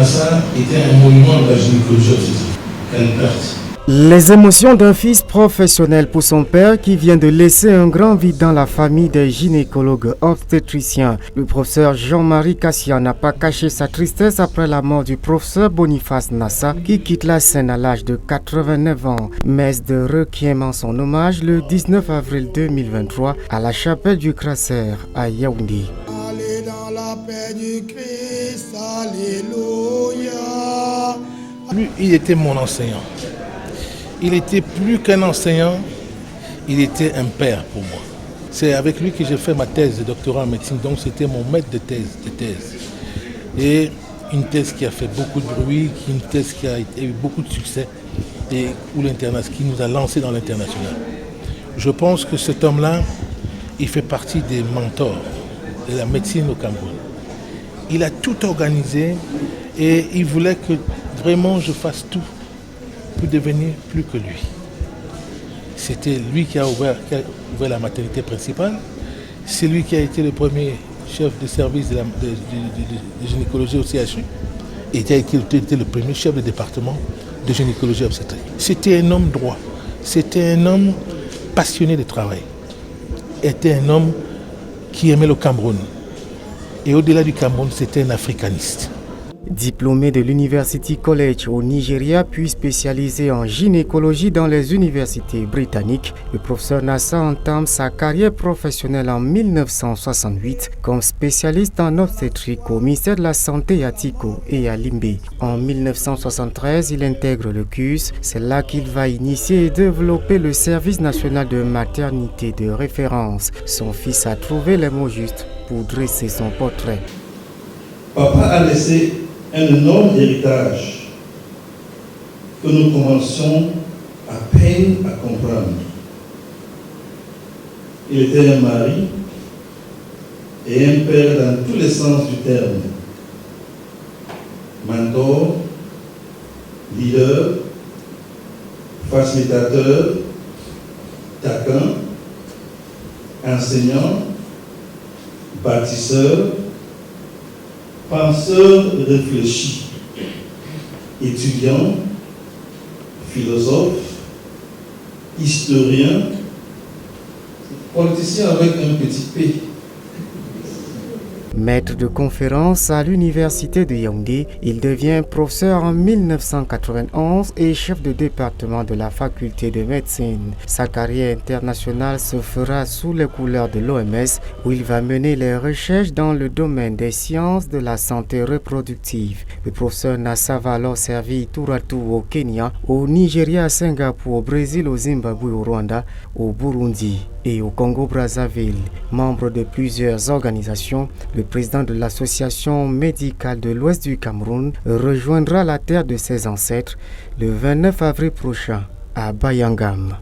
Nassa était un monument de la gynécologie obstétrique. Quelle perte. Les émotions d'un fils professionnel pour son père qui vient de laisser un grand vide dans la famille des gynécologues obstétriciens. Le professeur Jean-Marie Kassia n'a pas caché sa tristesse après la mort du professeur Boniface Nassa qui quitte la scène à l'âge de 89 ans. Messe de requiem en son hommage le 19 avril 2023 à la chapelle du Crasser à Yaoundé. Allez dans la paix du Christ, alléluia. Lui, il était mon enseignant. Il était plus qu'un enseignant, il était un père pour moi. C'est avec lui que j'ai fait ma thèse de doctorat en médecine, donc c'était mon maître de thèse. Et une thèse qui a fait beaucoup de bruit, une thèse qui a eu beaucoup de succès et qui nous a lancé dans l'international. Je pense que cet homme-là, il fait partie des mentors de la médecine au Cameroun. Il a tout organisé et il voulait que vraiment je fasse tout pour devenir plus que lui. C'était lui qui a ouvert la maternité principale. C'est lui qui a été le premier chef de service de gynécologie au CHU et qui a été le premier chef de département de gynécologie obstétrique. C'était un homme droit. C'était un homme passionné de travail. Était un homme qui aimait le Cameroun. Et au-delà du Cameroun, c'était un africaniste. Diplômé de l'University College au Nigeria, puis spécialisé en gynécologie dans les universités britanniques, le professeur Nassa entame sa carrière professionnelle en 1968 comme spécialiste en obstétrique au ministère de la Santé à Tiko et à Limbé. En 1973, il intègre le CUS. C'est là qu'il va initier et développer le service national de maternité de référence. Son fils a trouvé les mots justes pour dresser son portrait. Papa a laissé un énorme héritage que nous commençons à peine à comprendre. Il était un mari et un père dans tous les sens du terme. Mentor, leader, facilitateur, taquin, enseignant, bâtisseur, penseur réfléchi, étudiant, philosophe, historien, politicien avec un petit P. Maître de conférences à l'université de Yaoundé, il devient professeur en 1991 et chef de département de la faculté de médecine. Sa carrière internationale se fera sous les couleurs de l'OMS où il va mener les recherches dans le domaine des sciences de la santé reproductive. Le professeur Nassa va alors servir tour à tour au Kenya, au Nigeria, à Singapour, au Brésil, au Zimbabwe, au Rwanda, au Burundi et au Congo-Brazzaville. Membre de plusieurs organisations, le président de l'association médicale de l'Ouest du Cameroun rejoindra la terre de ses ancêtres le 29 avril prochain à Bayangam.